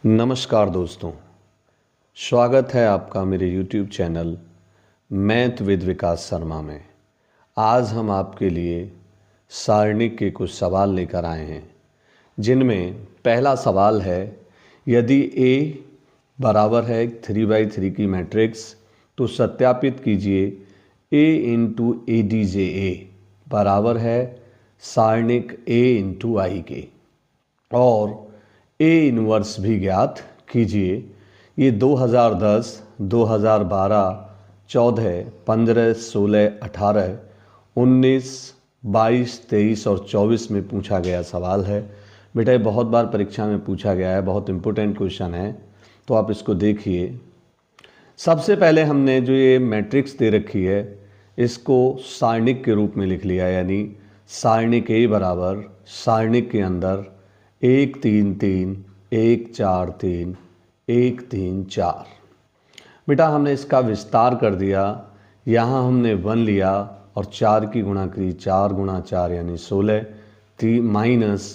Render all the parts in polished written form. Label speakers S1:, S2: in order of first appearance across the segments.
S1: नमस्कार दोस्तों, स्वागत है आपका मेरे YouTube चैनल मैथ विद विकास शर्मा में। आज हम आपके लिए सारणिक के कुछ सवाल लेकर आए हैं, जिनमें पहला सवाल है, यदि A बराबर है 3/3 की मैट्रिक्स तो सत्यापित कीजिए A इंटू ADJA बराबर है सारणिक A इंटू I के, और A इन्वर्स भी ज्ञात कीजिए। ये 2010, 2012, 14, 15, 16, 18, 19, 22, 23 और 24 में पूछा गया सवाल है। बेटा ये बहुत बार परीक्षा में पूछा गया है, बहुत इम्पोर्टेंट क्वेश्चन है, तो आप इसको देखिए। सबसे पहले हमने जो ये मैट्रिक्स दे रखी है इसको सारणिक के रूप में लिख लिया, यानी सारणिक A बराबर सारणिक के अंदर 1 3 3 1 4 3 1 3 4। बेटा हमने इसका विस्तार कर दिया, यहाँ हमने 1 लिया और 4 की गुणा करी, 4 गुणा 4 यानी 16, माइनस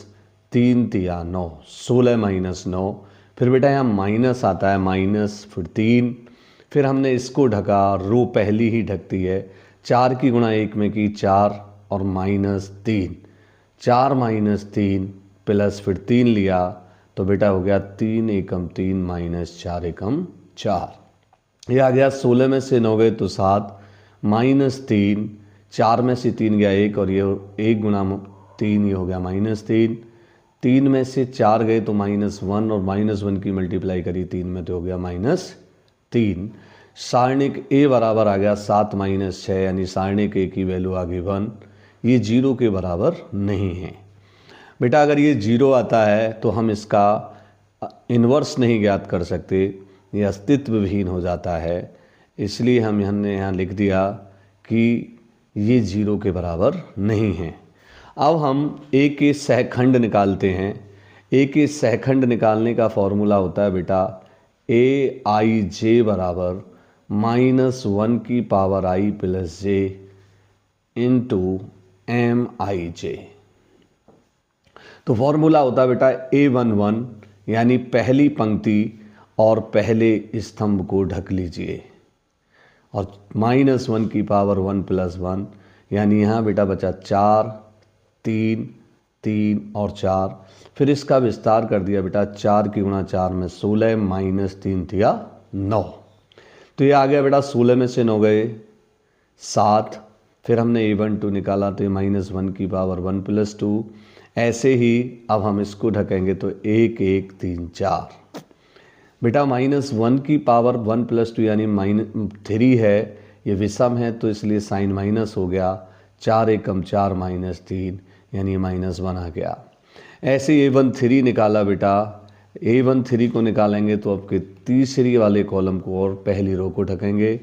S1: 3 तिया 9, 16 माइनस 9। फिर बेटा यहाँ माइनस आता है, माइनस फिर 3, फिर हमने इसको ढका, रो पहली ही ढकती है, 4 की गुणा 1 में की 4 और माइनस 3, 4 माइनस 3 प्लस फिर 3 लिया, तो बेटा हो गया 3 एकम 3 माइनस 4 एकम 4। ये आ गया 16 में से 9 गए तो 7, माइनस 3, 4 में से 3 गया 1 और ये 1 गुणा 3 ये हो गया माइनस 3, 3 में से 4 गए तो माइनस 1 और माइनस 1 की मल्टीप्लाई करी 3 में तो हो गया माइनस 3। सारणिक A बराबर आ गया 7 माइनस 6, यानी सारणिक A की वैल्यू आ गई 1। ये 0 के बराबर नहीं है। बेटा अगर ये 0 आता है तो हम इसका इन्वर्स नहीं ज्ञात कर सकते, ये अस्तित्व विहीन हो जाता है, इसलिए हमने यहाँ लिख दिया कि ये 0 के बराबर नहीं है। अब हम A के सहखंड निकालते हैं। A के सहखंड निकालने का फॉर्मूला होता है बेटा AIJ बराबर -1 की power I plus J into MIJ। तो फॉर्मूला होता है बेटा A11, यानी पहली पंक्ति और पहले स्तंभ को ढक लीजिए, और -1 की पावर 1 प्लस 1, यानी यहाँ बेटा बचा 4 3 3 और 4। फिर इसका विस्तार कर दिया बेटा, 4 की गुणा 4 में 16 माइनस 3 थिया 9, तो ये आ गया बेटा 16 में से 9 गए 7, फिर हमने A12 निकाला तो ये -1 की पावर 1 प्लस 2। ऐसे ही अब हम इसको ढकेंगे तो 1 1 3 4। बेटा -1 की पावर 1 प्लस 2 यानी -3 है, ये विषम है तो इसलिए साइन माइनस हो गया, 4 एकम 4 माइनस 3 यानी -1 आ गया। ऐसे A13 निकाला बेटा, A13 को निकालेंगे तो आपके तीसरी वाले कॉलम को और पहली रो को ढकेंगे,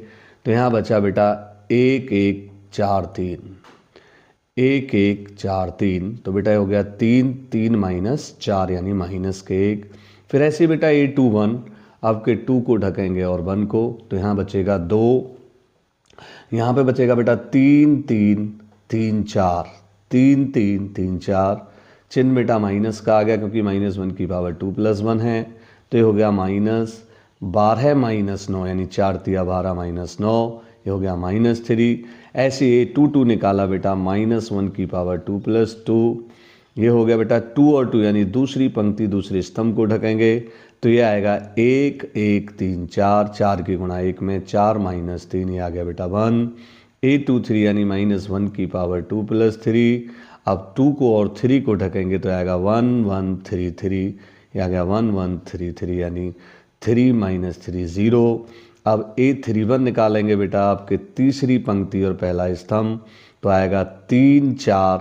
S1: तो यहाँ बचा बेटा 1 1 4 3, 1 1 4 3, तो बेटा ये हो गया 3 3 माइनस 4 यानी माइनस के 1। फिर ऐसे बेटा A21 आपके 2 को ढकेंगे और 1 को, तो यहाँ बचेगा 2, यहाँ पे बचेगा बेटा 3 3 3 4, 3 3 3 4, चिन्ह बेटा माइनस का आ गया क्योंकि -1 की पावर 2 प्लस 1 है, तो ये हो गया -12 माइनस 9 यानी 4 तिया 12 माइनस 9, ये हो गया -3। ऐसे A22 निकाला बेटा, -1 की पावर 2 प्लस 2, ये हो गया बेटा 2 और 2 यानी दूसरी पंक्ति दूसरे स्तंभ को ढकेंगे, तो ये आएगा 1 1 3 4, 4 की गुणा 1 में 4 माइनस 3, ये आ गया बेटा 1। A23 यानी -1 की पावर 2 प्लस 3, अब 2 को और 3 को ढकेंगे तो आएगा 1 1 3 3, ये आ गया 1 1 3 3 यानी 3 माइनस 3 0। अब A31 निकालेंगे बेटा, आपके तीसरी पंक्ति और पहला स्तंभ, तो आएगा 3 4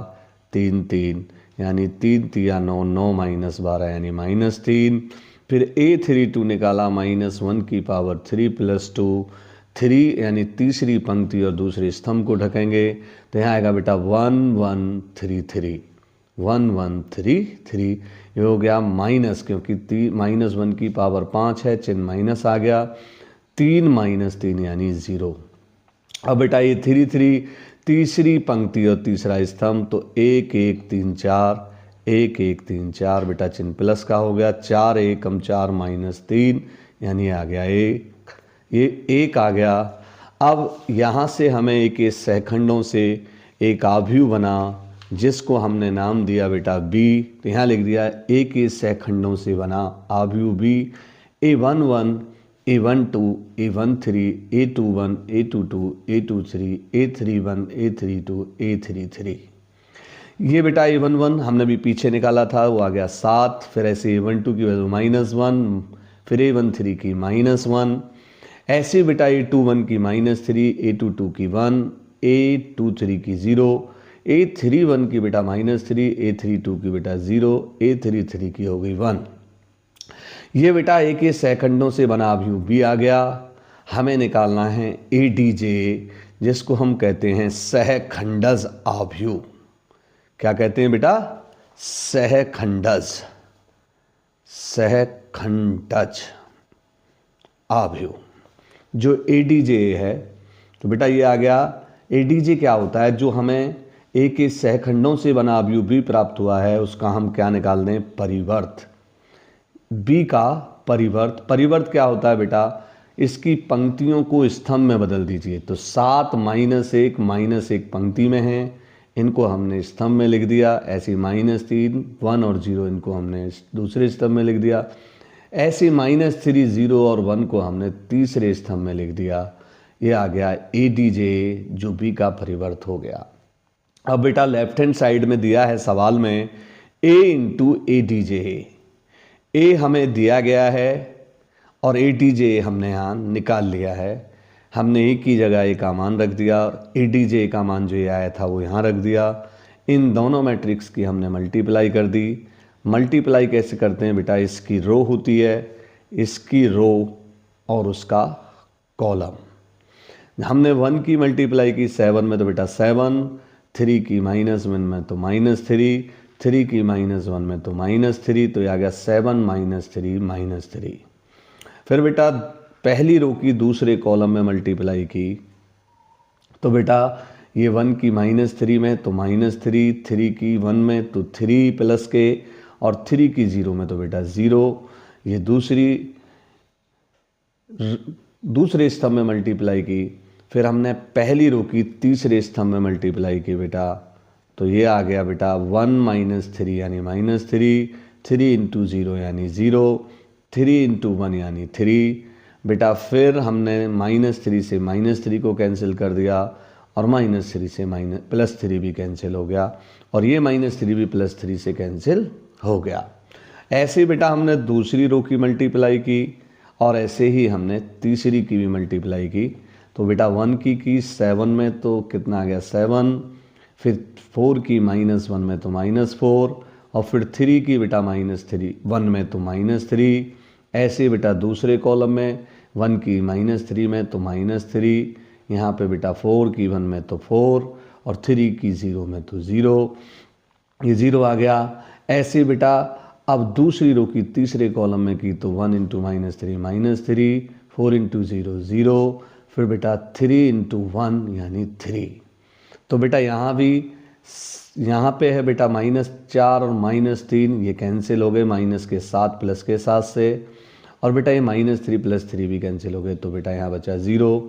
S1: 3 3 यानी 3 तिया 9 9 माइनस 12 यानी -3। फिर A32 निकाला, -1 की पावर 3 प्लस 2, 3 यानी तीसरी पंक्ति और दूसरे स्तंभ को ढकेंगे, तो यहाँ आएगा बेटा 1 1 3 3, 1 1 3 3, ये हो गया माइनस, क्योंकि -1 की पावर 5 है, चिन्ह माइनस आ गया, 3 माइनस 3 यानी 0। अब बेटा ये 3 3 तीसरी पंक्ति और तीसरा स्तंभ, तो 1 1 3 4, 1 1 3 4 बेटा चिन्ह प्लस का हो गया, 4 एकम 4 माइनस 3 यानी आ गया 1, ये 1 आ गया। अब यहाँ से हमें एक सहखंडों से एक आव्यूह बना जिसको हमने नाम दिया बेटा बी। तो यहाँ लिख दिया ए के सहखंडों से बना आव्यूह B, A11 A12 A13 A21 A22 A23 A31 A32 A33। ये बेटा A11 हमने भी पीछे निकाला था, वो आ गया 7, फिर ऐसे A12 की वैल्यू -1, फिर A13 की -1, ऐसे बेटा A21 की -3, A22 की 1, A23 की 0, A31 की बेटा -3, A32 की बेटा 0, A33 की हो गई 1। ये बेटा ए के सहखंडों से बना आव्यूह बी आ गया। हमें निकालना है ADJ, जिसको हम कहते हैं सहखंडज आव्यूह। क्या कहते हैं बेटा? सहखंडज आव्यूह जो ADJ है। तो बेटा ये आ गया। ADJ क्या होता है? जो हमें ए के सहखंडों से बना आव्यूह बी प्राप्त हुआ है उसका हम क्या निकाल दें? परिवर्त। बी का परिवर्त। परिवर्त क्या होता है बेटा? इसकी पंक्तियों को स्तंभ में बदल दीजिए। तो 7 -1 -1 पंक्ति में है, इनको हमने स्तंभ में लिख दिया। ऐसे -3 1 और 0 इनको हमने दूसरे स्तंभ में लिख दिया। ऐसे -3 0 और 1 को हमने तीसरे स्तंभ में लिख दिया। ये आ गया ADJ जो बी का परिवर्त हो गया। अब बेटा लेफ्ट हैंड साइड में दिया है सवाल में A × ADJ। ए हमें दिया गया है और ADJ हमने यहाँ निकाल लिया है। हमने ए की जगह ए का मान रख दिया और ADJ का मान जो ये आया था वो यहाँ रख दिया। इन दोनों मैट्रिक्स की हमने मल्टीप्लाई कर दी। मल्टीप्लाई कैसे करते हैं बेटा? इसकी रो होती है, इसकी रो और उसका कॉलम। हमने 1 की मल्टीप्लाई की 7 में तो बेटा 7, 3 की -1 में तो -3, 3 की -1 में तो -3, तो ये आ गया 7 -3 -3। फिर बेटा पहली रो की दूसरे कॉलम में मल्टीप्लाई की तो बेटा ये 1 की -3 में तो -3, 3 की 1 में तो 3 प्लस के, और 3 की 0 में तो बेटा 0। ये दूसरे स्तंभ में मल्टीप्लाई की। फिर हमने पहली रो की तीसरे स्तंभ में मल्टीप्लाई की बेटा, तो ये आ गया बेटा 1 - 3 यानी -3, 3 × 0 यानी 0, 3 × 1 यानी 3। बेटा फिर हमने -3 से -3 को कैंसिल कर दिया और -3 से +3 भी कैंसिल हो गया, और ये -3 भी +3 से कैंसिल हो गया। ऐसे बेटा हमने दूसरी रो की मल्टीप्लाई की और ऐसे ही हमने तीसरी की भी मल्टीप्लाई की। तो बेटा 1 की 7 में तो कितना आ गया 7, फिर 4 की -1 में तो -4, और फिर 3 की बेटा -1 में तो -3। ऐसे बेटा दूसरे कॉलम में 1 की -3 में तो -3, यहाँ पे बेटा 4 की 1 में तो 4 और 3 की 0 में तो 0, ये 0 आ गया। ऐसे बेटा अब दूसरी रो की तीसरे कॉलम में की तो 1 × -3 -3, 4 × 0 0, फिर बेटा 3 × 1 यानी 3। तो बेटा यहाँ पे है बेटा -4 और -3, ये कैंसिल हो गए माइनस के साथ प्लस के साथ से, और बेटा ये -3 + 3 भी कैंसिल हो गए, तो बेटा यहाँ बचा 0।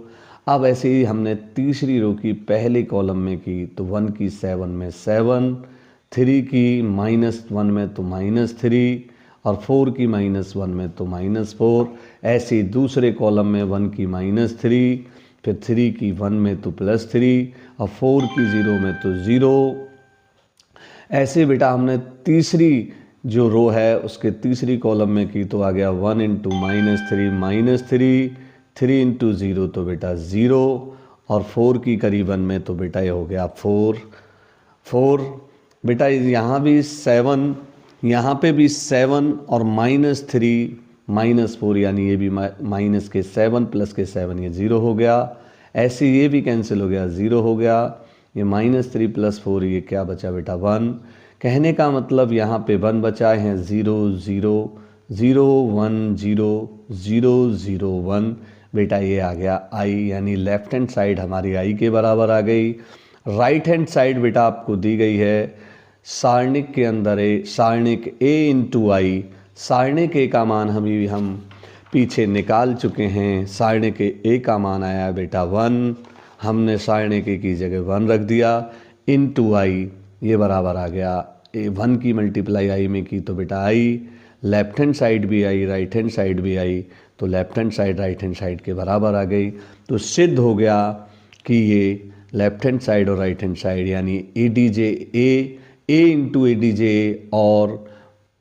S1: अब ऐसे ही हमने तीसरी रो की पहले कॉलम में की तो 1 की 7 में 7, 3 की -1 में तो -3, और 4 की -1 में तो -4। ऐसे ही दूसरे कॉलम में 1 की -3, फिर 3 की 1 में तो +3 और 4 की 0 में तो 0। ऐसे बेटा हमने तीसरी जो रो है उसके तीसरी कॉलम में की तो आ गया 1 × -3 -3 × 0 तो बेटा 0, और 4 की करीबन में तो बेटा ये हो गया 4। बेटा यहाँ भी 7, यहाँ पे भी 7 और -3 -4 यानी ये भी माइनस के 7 प्लस के 7 ये 0 हो गया। ऐसे ये भी कैंसिल हो गया, 0 हो गया। ये -3 + 4 ये क्या बचा बेटा 1। कहने का मतलब यहाँ पे 1 बचा है, 0 0 0 1 0 0 0 1। बेटा ये आ गया I, यानी लेफ्ट हैंड साइड हमारी I के बराबर आ गई। राइट हैंड साइड बेटा आपको दी गई है सारणिक के अंदर सारणिक a इंटू आई, सारणिक a का मान हम पीछे निकाल चुके हैं। सारणिक a का मान आया बेटा 1, हमने सारणिक a की जगह 1 रख दिया, इंटू आई, ये बराबर आ गया 1 की मल्टीप्लाई आई में की तो बेटा आई, लेफ्ट हैंड साइड भी आई, राइट हैंड साइड भी आई, तो left hand side right hand side के बराबर आ गई। तो सिद्ध हो गया कि ये लेफ्ट हैंड साइड और राइट हैंड साइड यानी ए इंटू ADJ और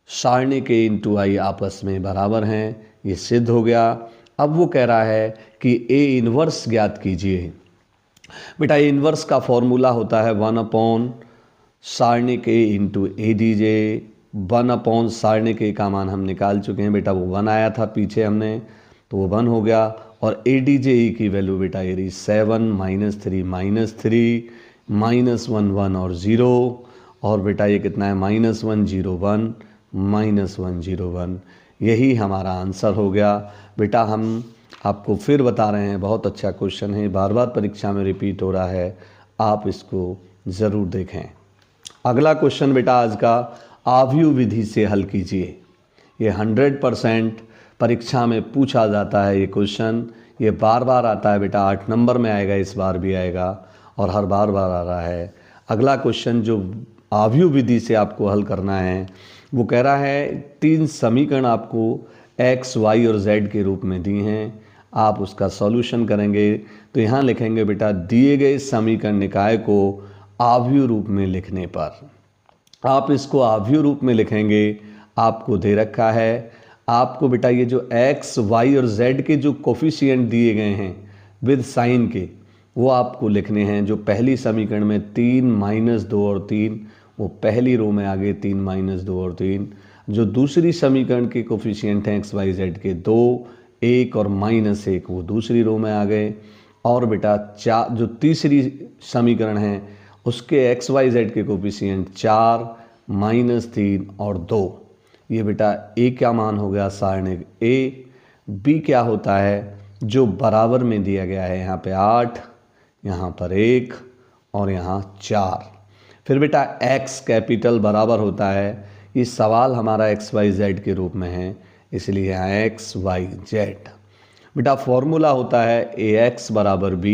S1: सारणिक a इंटू आई आपस में बराबर हैं, ये सिद्ध हो गया। अब वो कह रहा है कि A इन्वर्स ज्ञात कीजिए। बेटा A इन्वर्स का फॉर्मूला होता है 1 सारणिक a इंटू ADJ, 1 सारणिक a का मान हम निकाल चुके हैं बेटा, वो 1 आया था पीछे हमने, तो वो 1 हो गया। और ADJ की वैल्यू बेटा ये रही 7 -3 -3 -1 1 और 0, और बेटा ये कितना है -1 0 1 -1 0 1, यही हमारा आंसर हो गया। बेटा हम आपको फिर बता रहे हैं, बहुत अच्छा क्वेश्चन है, बार बार परीक्षा में रिपीट हो रहा है, आप इसको ज़रूर देखें। अगला क्वेश्चन बेटा आज का, आव्यूह विधि से हल कीजिए। ये 100% परीक्षा में पूछा जाता है ये क्वेश्चन, ये बार बार आता है बेटा, 8 नंबर में आएगा, इस बार भी आएगा और हर बार आ रहा है। अगला क्वेश्चन जो आव्यूह विधि से आपको हल करना है, वो कह रहा है 3 समीकरण आपको x, y और z के रूप में दिए हैं, आप उसका सॉल्यूशन करेंगे। तो यहाँ लिखेंगे बेटा, दिए गए समीकरण निकाय को आव्यूह रूप में लिखने पर, आप इसको आव्यूह रूप में लिखेंगे। आपको दे रखा है, आपको बेटा ये जो x, y और z के जो कोफिशिएंट दिए गए हैं विद साइन के, वो आपको लिखने हैं। जो पहली समीकरण में 3 -2 और 3, वो पहली रो में आ गए 3 -2 और 3। जो दूसरी समीकरण के कोफिशिएंट हैं x, y, z के 2, 1 और -1, वो दूसरी रो में आ गए। और बेटा जो तीसरी समीकरण है उसके x, y, z के कोफिशिएंट 4, -3 और 2, ये बेटा a क्या मान हो गया सारणिक a। b क्या होता है, जो बराबर में दिया गया है, यहाँ पे 8, यहाँ पर 1 और यहाँ 4। फिर बेटा x कैपिटल बराबर होता है, ये सवाल हमारा x, y, z के रूप में है, इसलिए यहाँ x, y, z। बेटा फॉर्मूला होता है ax बराबर b,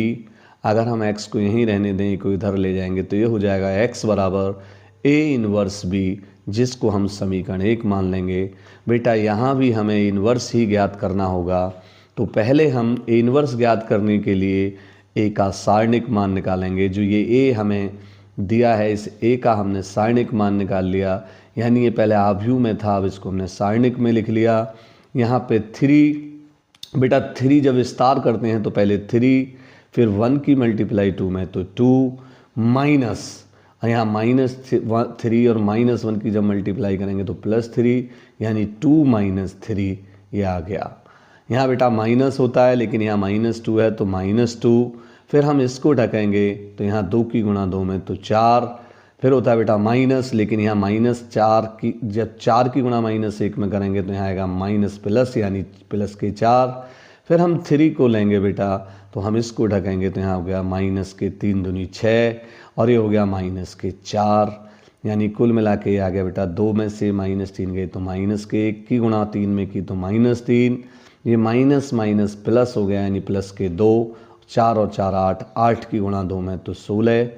S1: अगर हम x को यहीं रहने दें, को इधर ले जाएंगे तो ये हो जाएगा x बराबर a इन्वर्स b, जिसको हम समीकरण 1 मान लेंगे। बेटा यहाँ भी हमें इन्वर्स ही ज्ञात करना होगा, तो पहले हम a इन्वर्स ज्ञात करने के लिए a का सारणिक मान निकालेंगे। जो ये a हमें दिया है, इस a का हमने सारणिक मान निकाल लिया, यानी ये पहले आव्यूह में था, अब इसको हमने सारणिक में लिख लिया। यहाँ पे 3, बेटा 3 जब विस्तार करते हैं तो पहले 3, फिर 1 की मल्टीप्लाई 2 में तो 2, माइनस यहाँ -3 और -1 की जब मल्टीप्लाई करेंगे तो +3, यानी 2 - 3 ये आ गया। यहाँ बेटा माइनस होता है, लेकिन यहाँ -2 है तो -2, फिर हम इसको ढकेंगे तो यहाँ 2 की गुणा 2 में तो 4, फिर होता है बेटा माइनस, लेकिन यहाँ -4 की जब 4 की गुणा -1 में करेंगे तो यहाँ आएगा माइनस प्लस, यानी प्लस के 4। फिर हम 3 को लेंगे बेटा, तो हम इसको ढकेंगे तो यहाँ हो गया -3 दूनी 6, और ये हो गया -4, यानी कुल मिला के आ गया बेटा 2 में से -3 गए तो -1 की गुणा 3 में की तो -3, ये माइनस माइनस प्लस हो गया, यानी प्लस के 2, 4 और 4 8, 8 की गुणा 2 में तो 16,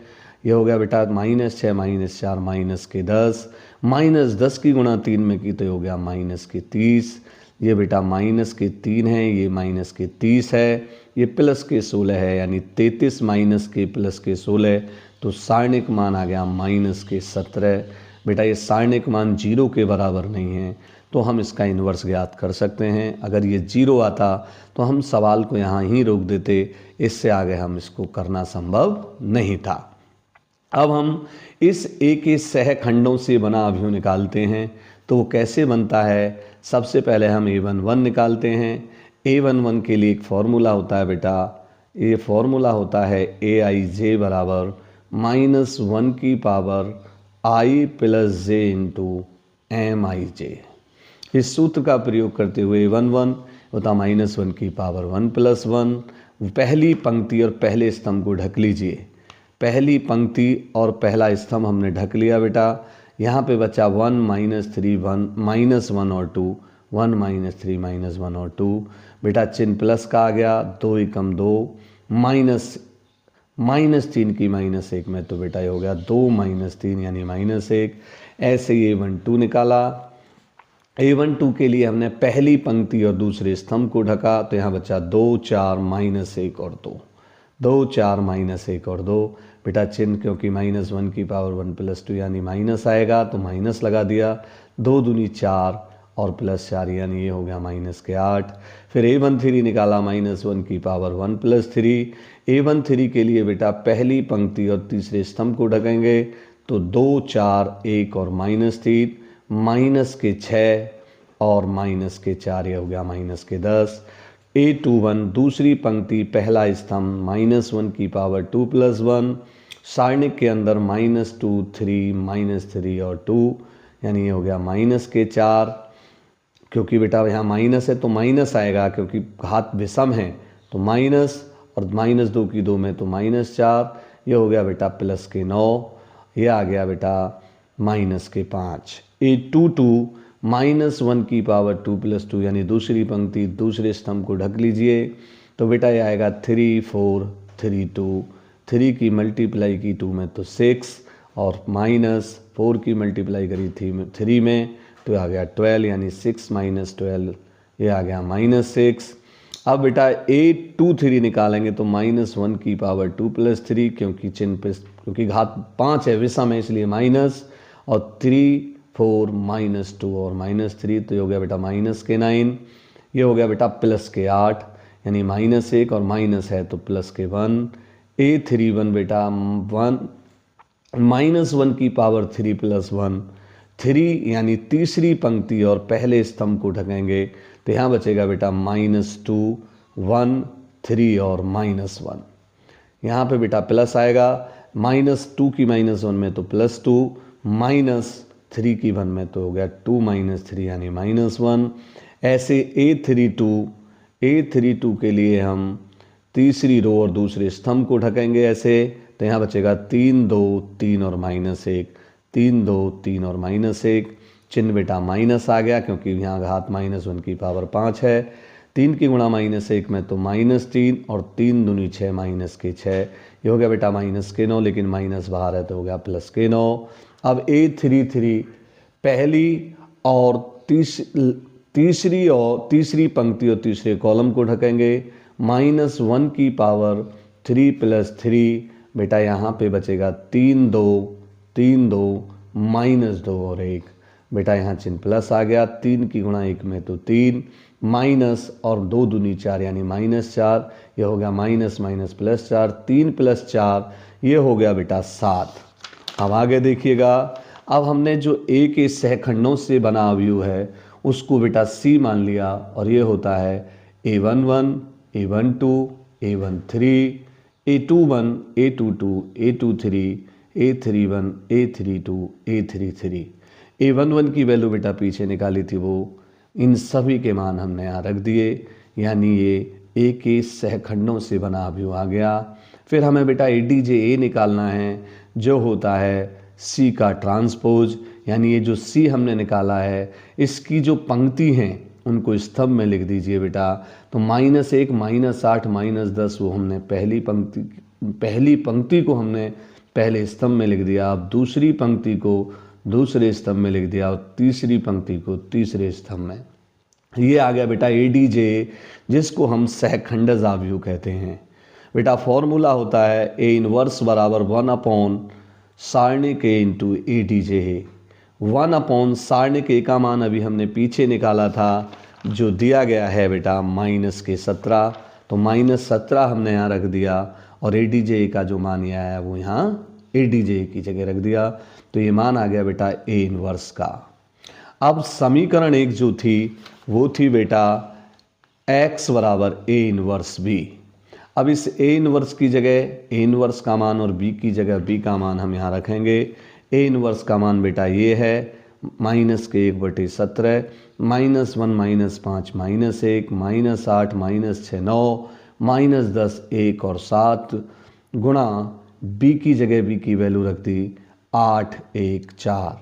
S1: ये हो गया बेटा -6 -4 -10, -10 की गुणा 3 में की तो हो गया -30, ये बेटा -3 है, ये -30 है, ये +16 है, यानी 33 -+16, तो सारणिक मान आ गया -17। बेटा ये सारणिक मान 0 के बराबर नहीं है, तो हम इसका इन्वर्स ज्ञात कर सकते हैं। अगर ये 0 आता तो हम सवाल को यहाँ ही रोक देते, इससे आगे हम इसको करना संभव नहीं था। अब हम इस a के सहखंडों से बना अवयव निकालते हैं, तो वो कैसे बनता है। सबसे पहले हम a11 निकालते हैं। a11 के लिए एक फॉर्मूला होता है बेटा, ये फॉर्मूला होता है aij बराबर -1 की power i + j into mij। इस सूत्र का प्रयोग करते हुए a11 होता -1 की पावर 1 + 1। पहली पंक्ति और पहले स्तंभ को ढक लीजिए। पहली पंक्ति और पहला स्तंभ हमने ढक लिया बेटा। यहाँ पे बचा 1 -3 1 -1 और 2, 1 -3 -1 और 2। बेटा चिन्ह प्लस का आ गया, 2 एकम 2, -3 की -1 में तो बेटा ये हो गया 2 -3 यानी -1। ऐसे ही A12 निकाला। A12 के लिए हमने पहली पंक्ति और दूसरे स्तंभ को ढका, तो यहाँ बचा 2 4 -1 और 2, 2 4 -1 और 2। बेटा चिन्ह क्योंकि -1 की पावर 1 + 2 यानी माइनस आएगा, तो माइनस लगा दिया। 2 दूनी 4 और +4 यानी ये हो गया -8। फिर A13 निकाला, -1 की पावर 1 + 3। A13 के लिए बेटा पहली पंक्ति और तीसरे स्तंभ को ढकेंगे, तो 2 4 1 और -3, -6 और -4, ये हो गया -10। A21 दूसरी पंक्ति पहला स्तंभ, -1 की पावर 2 + 1, सारणिक के अंदर -2 3 -3 और 2 यानी ये हो गया -4। क्योंकि बेटा यहाँ माइनस है तो माइनस आएगा, क्योंकि घात विषम है तो माइनस, और -2 की 2 में तो -4, ये हो गया बेटा +9, ये आ गया बेटा -5। A22 -1 की पावर 2 + 2 यानी दूसरी पंक्ति दूसरे स्तंभ को ढक लीजिए, तो बेटा ये आएगा 3 4 3 2, 3 की मल्टीप्लाई की 2 में तो 6, और -4 की मल्टीप्लाई करी थी 3 में तो आ गया 12 यानी 6 - 12, ये आ गया -6। अब बेटा A23 निकालेंगे तो -1 की पावर 2 + 3, क्योंकि चिन्ह पे क्योंकि घात 5 है विषम है इसलिए माइनस, और 3 4 -2 और -3 तो ये हो गया बेटा -9, ये हो गया बेटा +8 यानी -1 और माइनस है तो +1। A31 बेटा 1 की पावर 3 + 1, 3 यानी तीसरी पंक्ति और पहले स्तंभ को ढकेंगे, तो यहाँ बचेगा बेटा -2 1 3 और -1। यहाँ पे बेटा प्लस आएगा, -2 की -1 में तो +2, -3 की 1 में तो हो गया 2 - 3 यानी -1। ऐसे A32 के लिए हम तीसरी रो और दूसरे स्तंभ को ढकेंगे ऐसे, तो यहाँ बचेगा 3 2 3 और -1, 3 2 3 और -1। चिन्ह बेटा माइनस आ गया, क्योंकि यहाँ घात -1 की पावर 5 है। 3 की गुणा -1 में तो -3, और 3 दूनी 6 -6, ये हो गया बेटा -9, लेकिन माइनस बाहर है तो हो गया +9। अब A33 पहली और तीसरी पंक्ति और तीसरे कॉलम को ढकेंगे, -1 की पावर 3 + 3, बेटा यहाँ पे बचेगा 3 2 3 2 -2 और 1, बेटा यहाँ चिन्ह प्लस आ गया। 3 की गुणा 1 में तो 3, माइनस और 2 दूनी 4 यानी -4, ये हो गया -4, 3 + 4 ये हो गया बेटा 7। अब आगे देखिएगा, अब हमने जो A के सहखंडों से बना अवयव है उसको बेटा C मान लिया, और ये होता है A11 A12 A13 A21 A22 A23 A31 A32 A33। A11 की वैल्यू बेटा पीछे निकाली थी वो, इन सभी के मान हमने यहाँ रख दिए, यानी ये A के सहखंडों से बना अवयव आ गया। फिर हमें बेटा ADJA निकालना है, जो होता है C का ट्रांसपोज, यानी ये जो C हमने निकाला है इसकी जो पंक्ति हैं उनको स्तंभ में लिख दीजिए बेटा। तो -1 -8 -10 वो हमने पहली पंक्ति को हमने पहले स्तंभ में लिख दिया, अब दूसरी पंक्ति को दूसरे स्तंभ में लिख दिया, और तीसरी पंक्ति को तीसरे स्तंभ में। ये आ गया बेटा ADJA, जिसको हम सहखंडज अवयव कहते हैं। बेटा फॉर्मूला होता है A 1 बराबर 1/, सारणिक A × ADJA। 1/, सारणिक A का मान अभी हमने पीछे निकाला था, जो दिया गया है बेटा -17, तो -17 हमने यहाँ रख दिया, और ADJA का जो मान यह आया वो यहाँ ADJA की जगह रख दिया, तो ये मान आ गया बेटा A 1 का। अब समीकरण 1 जो थी वो थी बेटा x बराबर A 1b। अब इस A 1 की जगह A 1 का मान और B की जगह B का मान हम यहाँ रखेंगे। A 1 का मान बेटा ये है -1/17, -1 -5 -1 -8 -6 9 -10 1 और 7 गुणा B की जगह B की वैल्यू रख दी 8 1 4।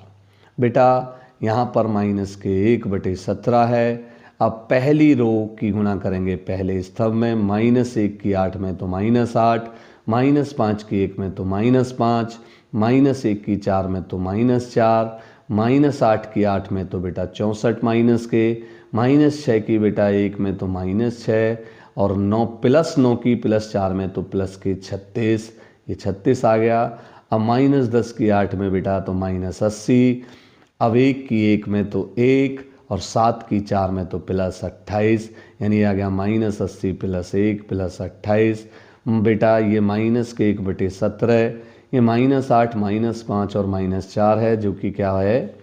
S1: बेटा यहाँ पर -1/17 है। अब पहली रो की गुणा करेंगे पहले स्तंभ में, -1 की 8 में तो -8, -5 की 1 में तो -5, -1 की 4 में तो -4, -8 की 8 में तो बेटा 64 माइनस के, -6 की बेटा 1 में तो -6 और 9 +9 की +4 में तो प्लस के 36, ये 36 आ गया। अब -10 की 8 में बेटा तो -80, अब 1 की 1 में तो 1 और 7 की 4 में तो +28, यानी आ गया -80 + 1 + 28। बेटा ये -1/17, ये -8 -5 और -4 है, जो कि क्या है,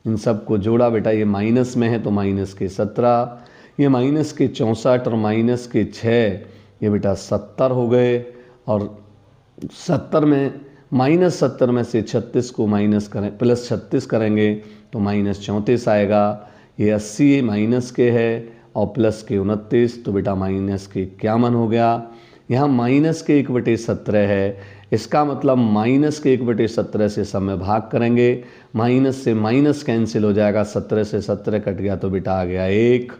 S1: इन सब को जोड़ा बेटा, ये माइनस में है तो -17, ये -64 और -6, ये बेटा 70 हो गए। और 70 में -70 में से 36 को माइनस करें, +36 करेंगे तो -34 आएगा। ये 80 माइनस के है और प्लस के 29, तो बेटा -51 हो गया। यहाँ -1/17 है, इसका मतलब -1/17 से सब में भाग करेंगे, माइनस से माइनस कैंसिल हो जाएगा, 17 से 17 कट गया तो बेटा आ गया 1।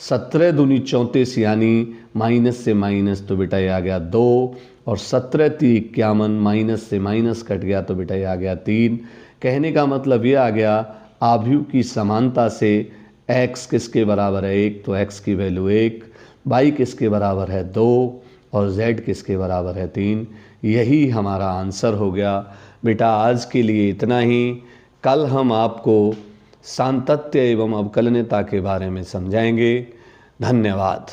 S1: 17 दूनी 34, यानी माइनस से माइनस तो बेटा ये आ गया 2 और 17 × 51, माइनस से माइनस कट गया तो बेटा ये आ गया 3। कहने का मतलब ये आ गया, आव्यूह की समानता से x किसके बराबर है 1, तो x की वैल्यू 1, y किसके बराबर है 2 और z किसके बराबर है 3। यही हमारा आंसर हो गया। बेटा आज के लिए इतना ही। कल हम आपको सातत्य एवं अवकलनीयता के बारे में समझाएंगे। धन्यवाद।